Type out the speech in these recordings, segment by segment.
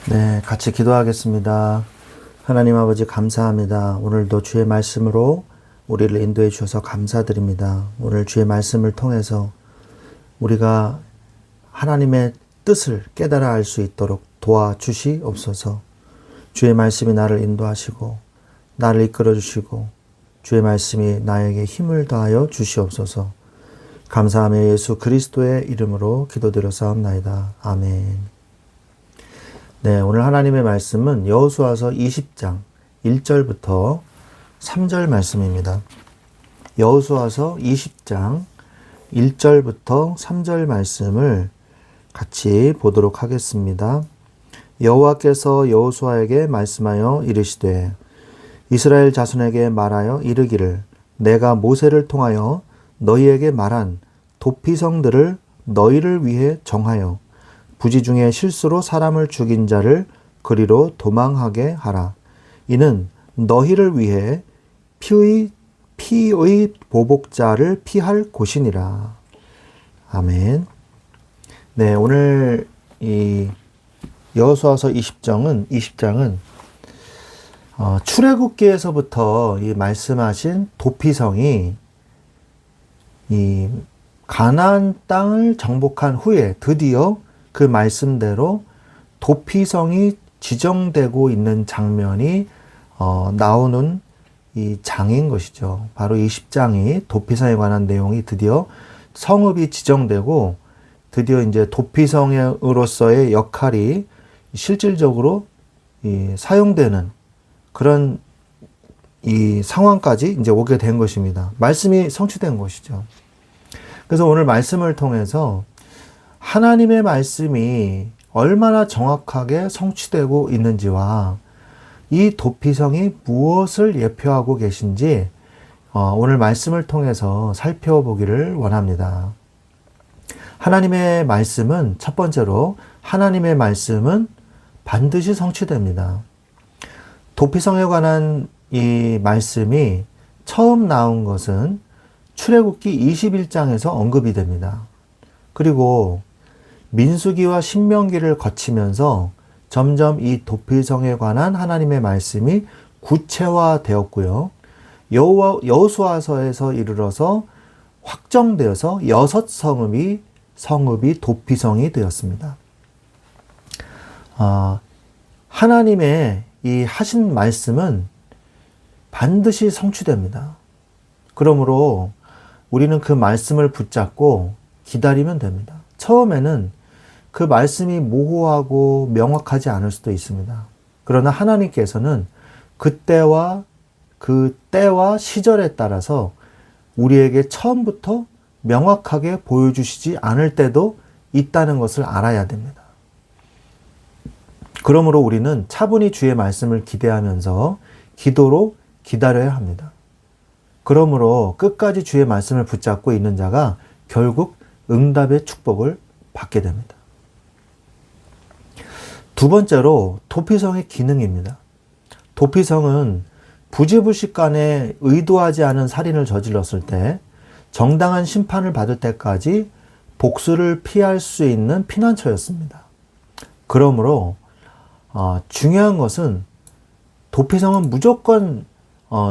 네, 같이 기도하겠습니다. 하나님 아버지 감사합니다. 오늘도 주의 말씀으로 우리를 인도해 주셔서 감사드립니다. 오늘 주의 말씀을 통해서 우리가 하나님의 뜻을 깨달아 알 수 있도록 도와주시옵소서. 주의 말씀이 나를 인도하시고 나를 이끌어 주시고 주의 말씀이 나에게 힘을 더하여 주시옵소서. 감사하며 예수 그리스도의 이름으로 기도드렸사옵나이다. 아멘. 네, 오늘 하나님의 말씀은 여호수아서 20장 1절부터 3절 말씀입니다. 여호수아서 20장 1절부터 3절 말씀을 같이 보도록 하겠습니다. 여호와께서 여호수아에게 말씀하여 이르시되 이스라엘 자손에게 말하여 이르기를 내가 모세를 통하여 너희에게 말한 도피성들을 너희를 위해 정하여 부지 중에 실수로 사람을 죽인 자를 그리로 도망하게 하라. 이는 너희를 위해 피의 보복자를 피할 곳이니라. 아멘. 네, 오늘 이 여호수아서 20장은 출애굽기에서부터 이 말씀하신 도피성이 이 가나안 땅을 정복한 후에 드디어 그 말씀대로 도피성이 지정되고 있는 장면이 나오는 이 장인 것이죠. 바로 이 10장이 도피성에 관한 내용이 드디어 성읍이 지정되고 드디어 이제 도피성으로서의 역할이 실질적으로 사용되는 그런 이 상황까지 이제 오게 된 것입니다. 말씀이 성취된 것이죠. 그래서 오늘 말씀을 통해서 하나님의 말씀이 얼마나 정확하게 성취되고 있는지와 이 도피성이 무엇을 예표하고 계신지 오늘 말씀을 통해서 살펴보기를 원합니다. 하나님의 말씀은 첫 번째로 하나님의 말씀은 반드시 성취됩니다. 도피성에 관한 이 말씀이 처음 나온 것은 출애굽기 21장에서 언급이 됩니다. 그리고 민수기와 신명기를 거치면서 점점 이 도피성에 관한 하나님의 말씀이 구체화되었고요. 여호수아서에서 이르러서 확정되어서 6성읍이 도피성이 되었습니다. 하나님의 이 하신 말씀은 반드시 성취됩니다. 그러므로 우리는 그 말씀을 붙잡고 기다리면 됩니다. 처음에는 그 말씀이 모호하고 명확하지 않을 수도 있습니다. 그러나 하나님께서는 그때와 그 때와 시절에 따라서 우리에게 처음부터 명확하게 보여주시지 않을 때도 있다는 것을 알아야 됩니다. 그러므로 우리는 차분히 주의 말씀을 기대하면서 기도로 기다려야 합니다. 그러므로 끝까지 주의 말씀을 붙잡고 있는 자가 결국 응답의 축복을 받게 됩니다. 두 번째로 도피성의 기능입니다. 도피성은 부지불식간에 의도하지 않은 살인을 저질렀을 때 정당한 심판을 받을 때까지 복수를 피할 수 있는 피난처였습니다. 그러므로 중요한 것은 도피성은 무조건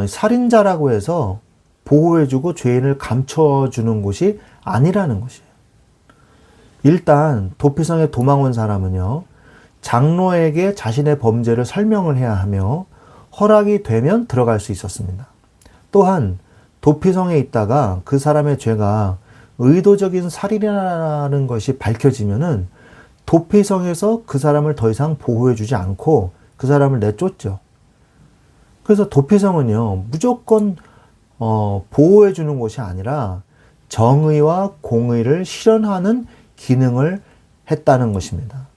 살인자라고 해서 보호해주고 죄인을 감춰주는 곳이 아니라는 것이에요. 일단 도피성에 도망 온 사람은요, 장로에게 자신의 범죄를 설명을 해야 하며 허락이 되면 들어갈 수 있었습니다. 또한 도피성에 있다가 그 사람의 죄가 의도적인 살인이라는 것이 밝혀지면은 도피성에서 그 사람을 더 이상 보호해주지 않고 그 사람을 내쫓죠. 그래서 도피성은요, 무조건 보호해주는 곳이 아니라 정의와 공의를 실현하는 기능을 했다는 것입니다.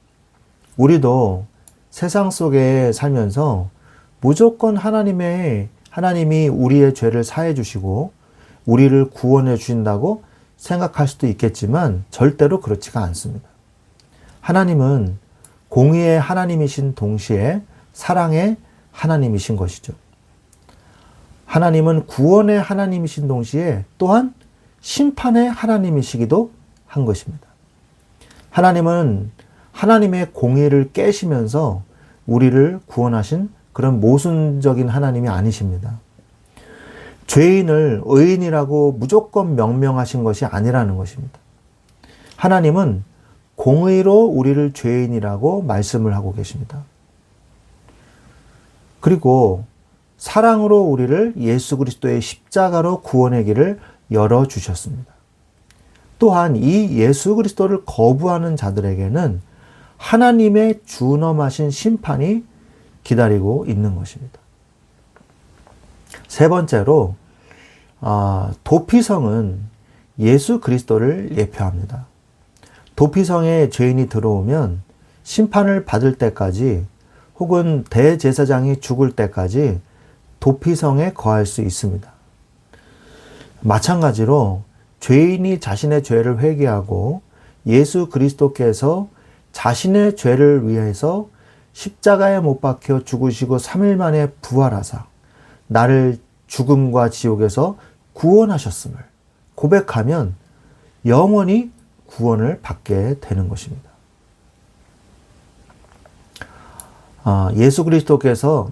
우리도 세상 속에 살면서 무조건 하나님이 우리의 죄를 사해 주시고 우리를 구원해 주신다고 생각할 수도 있겠지만 절대로 그렇지가 않습니다. 하나님은 공의의 하나님이신 동시에 사랑의 하나님이신 것이죠. 하나님은 구원의 하나님이신 동시에 또한 심판의 하나님이시기도 한 것입니다. 하나님은 하나님의 공의를 깨시면서 우리를 구원하신 그런 모순적인 하나님이 아니십니다. 죄인을 의인이라고 무조건 명명하신 것이 아니라는 것입니다. 하나님은 공의로 우리를 죄인이라고 말씀을 하고 계십니다. 그리고 사랑으로 우리를 예수 그리스도의 십자가로 구원의 길을 열어주셨습니다. 또한 이 예수 그리스도를 거부하는 자들에게는 하나님의 준엄하신 심판이 기다리고 있는 것입니다. 세 번째로 도피성은 예수 그리스도를 예표합니다. 도피성에 죄인이 들어오면 심판을 받을 때까지 혹은 대제사장이 죽을 때까지 도피성에 거할 수 있습니다. 마찬가지로 죄인이 자신의 죄를 회개하고 예수 그리스도께서 자신의 죄를 위해서 십자가에 못 박혀 죽으시고 3일 만에 부활하사 나를 죽음과 지옥에서 구원하셨음을 고백하면 영원히 구원을 받게 되는 것입니다. 예수 그리스도께서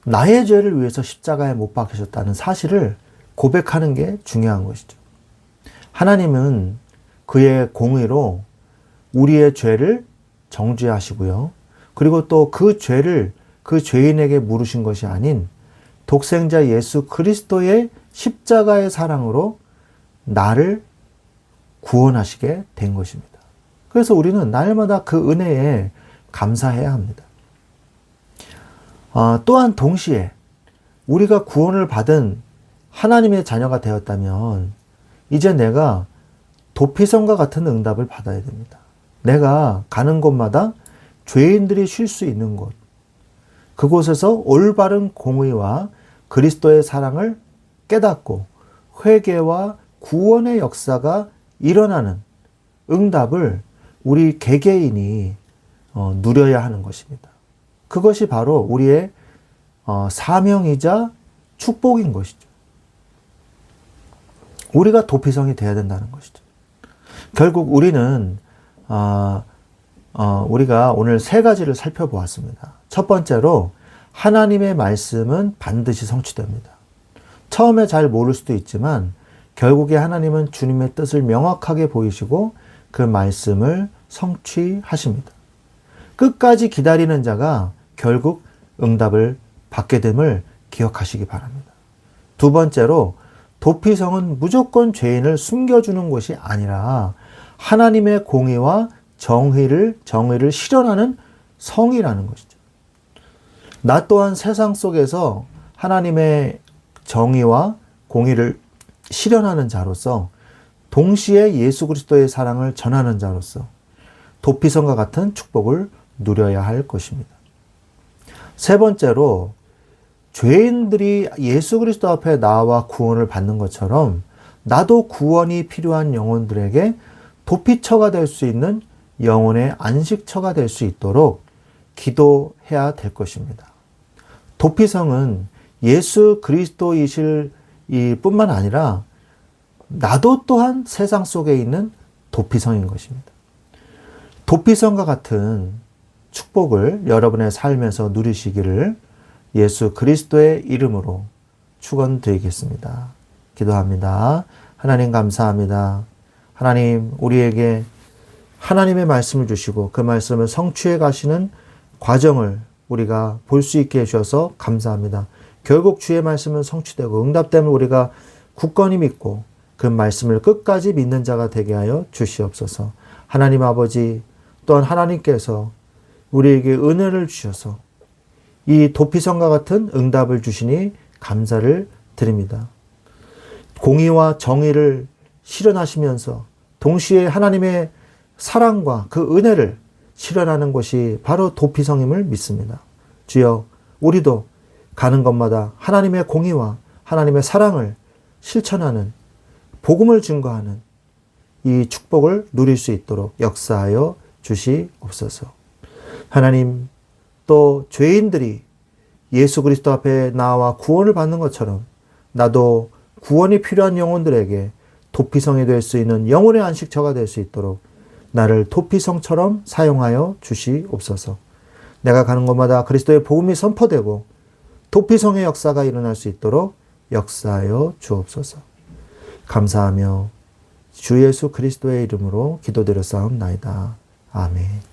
나의 죄를 위해서 십자가에 못 박히셨다는 사실을 고백하는 게 중요한 것이죠. 하나님은 그의 공의로 우리의 죄를 정죄하시고요. 그리고 또 그 죄를 그 죄인에게 물으신 것이 아닌 독생자 예수 그리스도의 십자가의 사랑으로 나를 구원하시게 된 것입니다. 그래서 우리는 날마다 그 은혜에 감사해야 합니다. 또한 동시에 우리가 구원을 받은 하나님의 자녀가 되었다면 이제 내가 도피성과 같은 응답을 받아야 됩니다. 내가 가는 곳마다 죄인들이 쉴 수 있는 곳, 그곳에서 올바른 공의와 그리스도의 사랑을 깨닫고 회개와 구원의 역사가 일어나는 응답을 우리 개개인이 누려야 하는 것입니다. 그것이 바로 우리의 사명이자 축복인 것이죠. 우리가 도피성이 되어야 된다는 것이죠. 결국 우리는 우리가 오늘 세 가지를 살펴보았습니다. 첫 번째로 하나님의 말씀은 반드시 성취됩니다. 처음에 잘 모를 수도 있지만 결국에 하나님은 주님의 뜻을 명확하게 보이시고 그 말씀을 성취하십니다. 끝까지 기다리는 자가 결국 응답을 받게 됨을 기억하시기 바랍니다. 두 번째로 도피성은 무조건 죄인을 숨겨주는 곳이 아니라 하나님의 공의와 정의를 실현하는 성이라는 것이죠. 나 또한 세상 속에서 하나님의 정의와 공의를 실현하는 자로서 동시에 예수 그리스도의 사랑을 전하는 자로서 도피성과 같은 축복을 누려야 할 것입니다. 세 번째로 죄인들이 예수 그리스도 앞에 나와 구원을 받는 것처럼 나도 구원이 필요한 영혼들에게 도피처가 될 수 있는 영혼의 안식처가 될 수 있도록 기도해야 될 것입니다. 도피성은 예수 그리스도이실 뿐만 아니라 나도 또한 세상 속에 있는 도피성인 것입니다. 도피성과 같은 축복을 여러분의 삶에서 누리시기를 예수 그리스도의 이름으로 축원드리겠습니다. 기도합니다. 하나님 감사합니다. 하나님 우리에게 하나님의 말씀을 주시고 그 말씀을 성취해 가시는 과정을 우리가 볼 수 있게 해주셔서 감사합니다. 결국 주의 말씀은 성취되고 응답됨을 우리가 굳건히 믿고 그 말씀을 끝까지 믿는 자가 되게 하여 주시옵소서. 하나님 아버지 또한 하나님께서 우리에게 은혜를 주셔서 이 도피성과 같은 응답을 주시니 감사를 드립니다. 공의와 정의를 실현하시면서 동시에 하나님의 사랑과 그 은혜를 실현하는 것이 바로 도피성임을 믿습니다. 주여 우리도 가는 곳마다 하나님의 공의와 하나님의 사랑을 실천하는 복음을 증거하는 이 축복을 누릴 수 있도록 역사하여 주시옵소서. 하나님 또 죄인들이 예수 그리스도 앞에 나와 구원을 받는 것처럼 나도 구원이 필요한 영혼들에게 도피성이 될 수 있는 영혼의 안식처가 될 수 있도록 나를 토피성처럼 사용하여 주시옵소서. 내가 가는 곳마다 그리스도의 복음이 선포되고 토피성의 역사가 일어날 수 있도록 역사하여 주옵소서. 감사하며 주 예수 그리스도의 이름으로 기도드렸사옵나이다. 아멘.